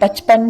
55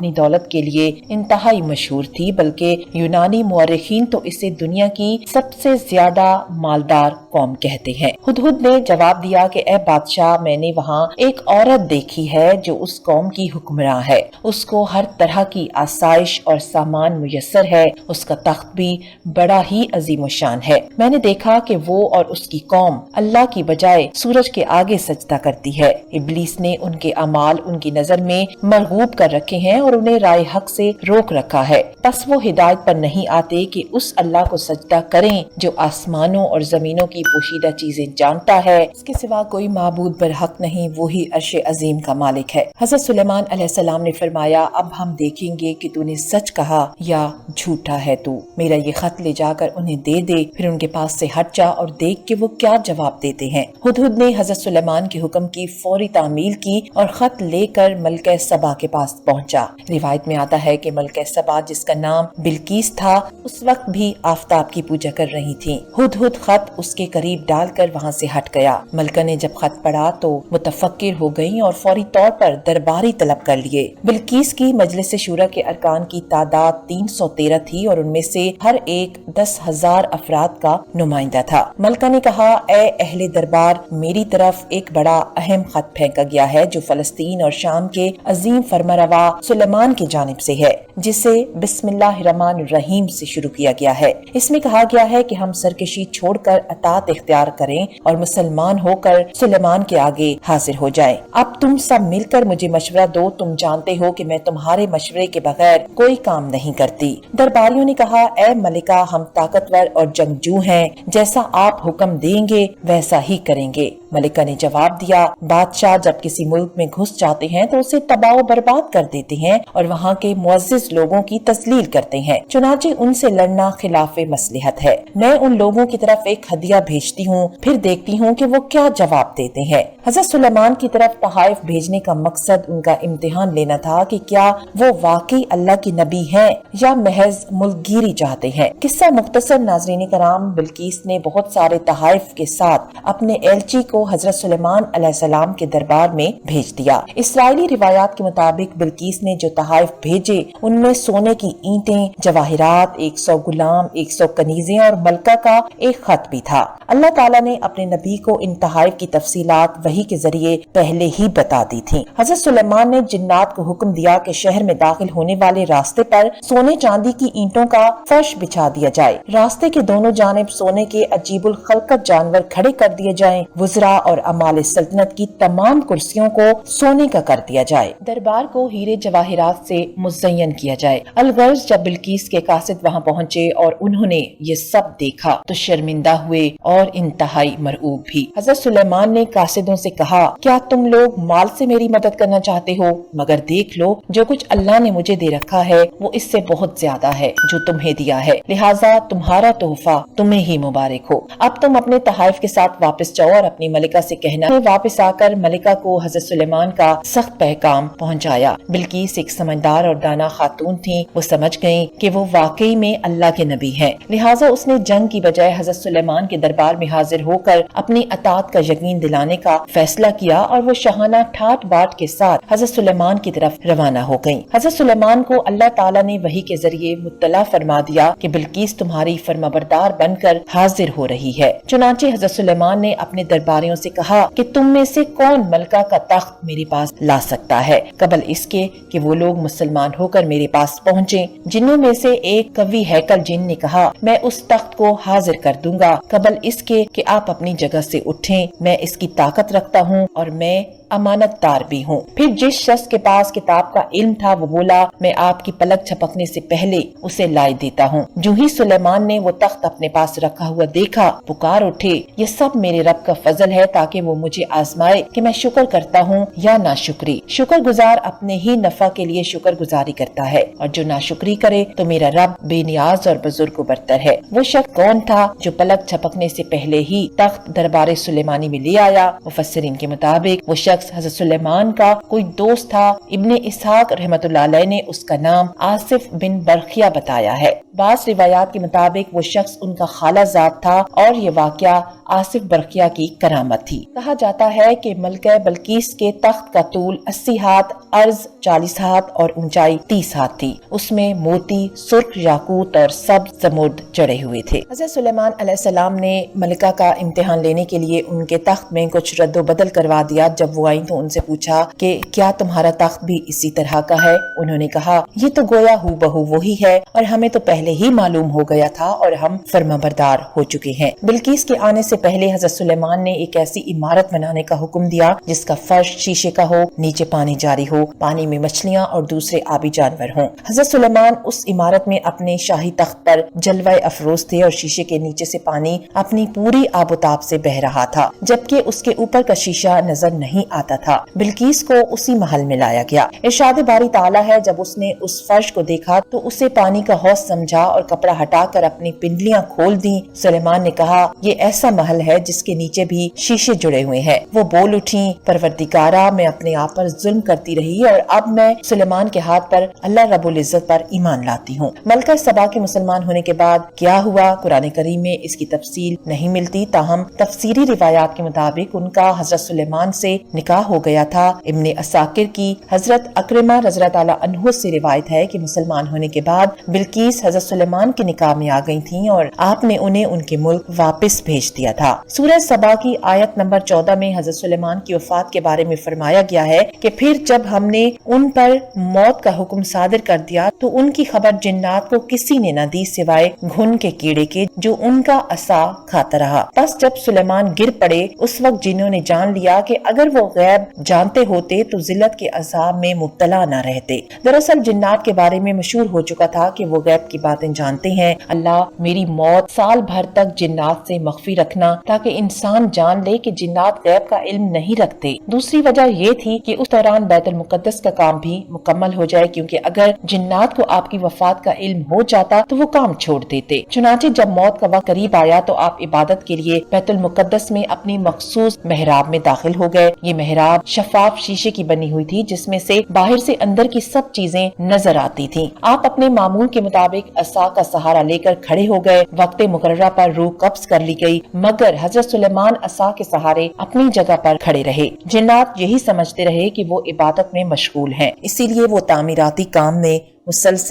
اپنی دولت کے لیے انتہائی مشہور تھی، بلکہ یونانی مورخین تو اسے دنیا کی سب سے زیادہ مالدار قوم کہتے ہیں۔ ہدہد نے جواب دیا کہ اے بادشاہ، میں نے وہاں ایک عورت دیکھی ہے جو اس قوم کی حکمراں ہے، اس کو ہر طرح کی آسائش اور سامان میسر ہے، اس کا تخت بھی بڑا ہی عظیم الشان ہے۔ میں نے دیکھا کہ وہ اور اس کی قوم اللہ کی بجائے سورج کے آگے سجدہ کرتی ہے۔ ابلیس نے ان کے اعمال ان کی نظر میں مرغوب کر رکھے ہیں اور انہیں رائے حق سے روک رکھا ہے، پس وہ ہدایت پر نہیں آتے کہ اس اللہ کو سجدہ کریں جو آسمانوں اور زمینوں کی پوشیدہ چیزیں جانتا ہے، اس کے سوا کوئی معبود برحق نہیں، وہی عرش عظیم کا مالک ہے۔ حضرت سلیمان علیہ السلام نے فرمایا، اب ہم دیکھیں گے کہ تو نے سچ کہا یا جھوٹا ہے تو، میرا یہ خط لے جا کر انہیں دے دے، پھر ان کے پاس سے ہٹ جا اور دیکھ کہ وہ کیا جواب دیتے ہیں۔ ہدہد نے حضرت سلیمان کے حکم کی فوری تعمیل کی اور خط لے کر ملکہ سبا کے پاس پہنچا۔ روایت میں آتا ہے کہ ملکہ سبا، جس کا نام بلقیس تھا، اس وقت بھی آفتاب کی پوجا کر رہی تھی۔ ہدہد خط اس کے قریب ڈال کر وہاں سے ہٹ گیا۔ ملکہ نے جب خط پڑھا تو متفکر ہو گئی اور فوری طور پر درباری طلب کر لیے۔ بلقیس کی مجلس شورا کے ارکان کی تعداد 313 تھی اور ان میں سے ہر ایک 10,000 افراد کا نمائندہ تھا۔ ملکہ نے کہا، اے اہل دربار، میری طرف ایک بڑا اہم خط پھینکا گیا ہے جو فلسطین اور شام کے عظیم فرمانروا سلیمان کی جانب سے ہے، جسے بسم اللہ الرحمن الرحیم سے شروع کیا گیا ہے۔ اس میں کہا گیا ہے کہ ہم سرکشی چھوڑ کر اطاعت اختیار کریں اور مسلمان ہو کر سلیمان کے آگے حاضر ہو جائیں۔ اب تم سب مل کر مجھے مشورہ دو، تم جانتے ہو کہ میں تمہارے مشورے کے بغیر کوئی کام نہیں کرتی۔ درباریوں نے کہا، اے ملکہ، ہم طاقتور اور جنگجو ہیں، جیسا آپ حکم دیں گے ویسا ہی کریں گے۔ ملکہ نے جواب دیا، بادشاہ جب کسی ملک میں گھس جاتے ہیں تو اسے تباہ و برباد کر دیتے ہیں اور وہاں کے معزز لوگوں کی تذلیل کرتے ہیں، چنانچہ ان سے لڑنا خلاف مصلحت ہے۔ میں ان لوگوں کی طرف ایک ہدیہ بھیجتی ہوں، پھر دیکھتی ہوں کہ وہ کیا جواب دیتے ہیں۔ حضرت سلیمان کی طرف تحائف بھیجنے کا مقصد ان کا امتحان لینا تھا کہ کیا وہ واقعی اللہ کی نبی ہیں یا محض ملک گیری چاہتے ہیں۔ قصہ مختصر ناظرین کرام، بلقیس نے بہت سارے تحائف کے ساتھ اپنے ایلچی کو حضرت سلیمان علیہ السلام کے دربار میں بھیج دیا۔ اسرائیلی روایات کے مطابق بلقیس نے جو تحائف بھیجے ان میں سونے کی اینٹیں، جواہرات، 100 غلام، 100 کنیزیں اور ملکہ کا ایک خط بھی تھا۔ اللہ تعالیٰ نے اپنے نبی کو ان تحائف کی تفصیلات وحی کے ذریعے پہلے ہی بتا دی تھی۔ حضرت سلیمان نے جنات کو حکم دیا کہ شہر میں داخل ہونے والے راستے پر سونے چاندی کی اینٹوں کا فرش بچھا دیا جائے، راستے کے دونوں جانب سونے کے عجیب الخلقت جانور کھڑے کر دیے جائیں، وزراء اور امال سلطنت کی تمام کرسیوں کو سونے کا کر دیا جائے، دربار کو ہیرے جواہرات سے مزین کیا جائے۔ الغرض جب بلقیس کے قاصد وہاں پہنچے اور انہوں نے یہ سب دیکھا تو شرمندہ ہوئے اور انتہائی مرعوب بھی۔ حضرت سلیمان نے قاصدوں سے کہا، کیا تم لوگ مال سے میری مدد کرنا چاہتے ہو؟ مگر دیکھ لو، جو کچھ اللہ نے مجھے دے رکھا ہے وہ اس سے بہت زیادہ ہے جو تمہیں دیا ہے، لہٰذا تمہارا تحفہ تمہیں ہی مبارک ہو۔ اب تم اپنے تحائف کے ساتھ واپس جاؤ اور اپنی ملکہ سے کہنا۔ واپس آ کر ملکہ کو حضرت سلیمان کا سخت پیغام پہنچایا۔ بلقیس ایک سمجھدار اور دانا خاتون تھی، وہ سمجھ گئیں کہ وہ واقعی میں اللہ کے نبی ہیں، لہٰذا اس نے جنگ کی بجائے حضرت سلیمان کے دربار میں حاضر ہو کر اپنی اطاعت کا یقین دلانے کا فیصلہ کیا اور وہ شاہانہ ٹھاٹ باٹ کے ساتھ حضرت سلیمان کی طرف روانہ ہو گئیں۔ حضرت سلیمان کو اللہ تعالیٰ نے وحی کے ذریعے مطلع فرما دیا کہ بلقیس تمہاری فرمانبردار بن کر حاضر ہو رہی ہے۔ چنانچہ حضرت سلیمان نے اپنے درباریوں سے کہا کہ تم میں سے کون ملکہ کا تخت میرے پاس لا سکتا ہے قبل اس کے کہ وہ لوگ مسلمان ہو کر میرے پاس پہنچیں۔ جنوں میں سے ایک قوی ہیکل جن نے کہا، میں اس تخت کو حاضر کر دوں گا قبل اس کے کہ آپ اپنی جگہ سے اٹھیں، میں اس کی طاقت رکھتا ہوں اور میں امانت دار بھی ہوں۔ پھر جس شخص کے پاس کتاب کا علم تھا وہ بولا، میں آپ کی پلک چھپکنے سے پہلے اسے لائے دیتا ہوں۔ جو ہی سلیمان نے وہ تخت اپنے پاس رکھا ہوا دیکھا، پکار اٹھے، یہ سب میرے رب کا فضل ہے تاکہ وہ مجھے آزمائے کہ میں شکر کرتا ہوں یا ناشکری۔ شکر گزار اپنے ہی نفع کے لیے شکر گزاری کرتا ہے اور جو ناشکری کرے تو میرا رب بے نیاز اور بزرگ و برتر ہے۔ وہ شخص کون تھا جو پلک چھپکنے سے پہلے ہی تخت دربار سلیمانی میں لے آیا؟ مفسرین کے مطابق وہ شخص حضرت سلیمان کا کوئی دوست تھا۔ ابن اسحاق رحمۃ اللہ علیہ نے اس کا نام آصف بن برقیہ بتایا ہے۔ بعض روایات کے مطابق وہ شخص ان کا خالہ زاد تھا اور یہ واقعہ آصف برقیہ کی کرامت علامت تھی۔ کہا جاتا ہے کہ ملکہ بلقیس کے تخت کا طول 80 ہاتھ، عرض 40 ہاتھ اور اونچائی 30 ہاتھ تھی۔ اس میں موتی، سرخ یاقوت اور سبز زمرد جڑے ہوئے تھے۔ حضرت سلیمان علیہ السلام نے ملکہ کا امتحان لینے کے لیے ان کے تخت میں کچھ رد و بدل کروا دیا۔ جب وہ آئیں تو ان سے پوچھا کہ کیا تمہارا تخت بھی اسی طرح کا ہے؟ انہوں نے کہا یہ تو گویا ہو بہو وہی ہے اور ہمیں تو پہلے ہی معلوم ہو گیا تھا اور ہم فرمانبردار ہو چکے ہیں۔ بلقیس کے آنے سے پہلے حضرت سلیمان نے ایک ایسی عمارت بنانے کا حکم دیا جس کا فرش شیشے کا ہو، نیچے پانی جاری ہو، پانی میں مچھلیاں اور دوسرے آبی جانور ہوں۔ حضرت سلیمان اس عمارت میں اپنے شاہی تخت پر جلوہ افروز تھے اور شیشے کے نیچے سے پانی اپنی پوری آب و تاب سے بہ رہا تھا، جبکہ اس کے اوپر کا شیشہ نظر نہیں آتا تھا۔ بلقیس کو اسی محل میں لایا گیا۔ ارشاد باری تعالیٰ ہے جب اس نے اس فرش کو دیکھا تو اسے پانی کا حوض سمجھا اور کپڑا ہٹا کر اپنی پنڈلیاں کھول دیں۔ سلیمان نے کہا یہ ایسا محل ہے جس کے نیچے بھی شیشے جڑے ہوئے ہیں۔ وہ بول اٹھیں پروردگارا میں اپنے آپ پر ظلم کرتی رہی اور اب میں سلیمان کے ہاتھ پر اللہ رب العزت پر ایمان لاتی ہوں۔ ملکہ سبا کے مسلمان ہونے کے بعد کیا ہوا قرآن کریم میں اس کی تفصیل نہیں ملتی، تاہم تفسیری روایات کے مطابق ان کا حضرت سلیمان سے نکاح ہو گیا تھا۔ ابن عساکر کی حضرت اکرمہ رضی اللہ تعالیٰ عنہ سے روایت ہے کہ مسلمان ہونے کے بعد بلقیس حضرت سلیمان کے نکاح میں آ گئی تھیں اور آپ نے انہیں ان کے ملک واپس بھیج دیا تھا۔ سورہ سبا کی آیت نمبر 14 میں حضرت سلیمان کی وفات کے بارے میں فرمایا گیا ہے کہ پھر جب ہم نے ان پر موت کا حکم صادر کر دیا تو ان کی خبر جنات کو کسی نے نہ دی سوائے گھن کے کیڑے کے جو ان کا عصا کھاتا رہا۔ پس جب سلیمان گر پڑے اس وقت جنوں نے جان لیا کہ اگر وہ غیب جانتے ہوتے تو ذلت کے عذاب میں مبتلا نہ رہتے۔ دراصل جنات کے بارے میں مشہور ہو چکا تھا کہ وہ غیب کی باتیں جانتے ہیں۔ اللہ میری موت سال بھر تک جنات سے مخفی رکھنا تاکہ انسان جان لے کہ جنات غیب کا علم نہیں رکھتے۔ دوسری وجہ یہ تھی کہ اس دوران بیت المقدس کا کام بھی مکمل ہو جائے، کیونکہ اگر جنات کو آپ کی وفات کا علم ہو جاتا تو وہ کام چھوڑ دیتے۔ چنانچہ جب موت کا وقت قریب آیا تو آپ عبادت کے لیے بیت المقدس میں اپنی مخصوص محراب میں داخل ہو گئے۔ یہ محراب شفاف شیشے کی بنی ہوئی تھی جس میں سے باہر سے اندر کی سب چیزیں نظر آتی تھیں۔ آپ اپنے معمول کے مطابق عصا کا سہارا لے کر کھڑے ہو گئے۔ وقت مقررہ پر روح قبض کر لی گئی، مگر حضرت سلیمان عصا کے سہارے اپنی جگہ پر کھڑے رہے۔ جنات یہی سمجھتے رہے کہ وہ عبادت میں مشغول ہیں، اسی لیے وہ تعمیراتی کام میں مسلسل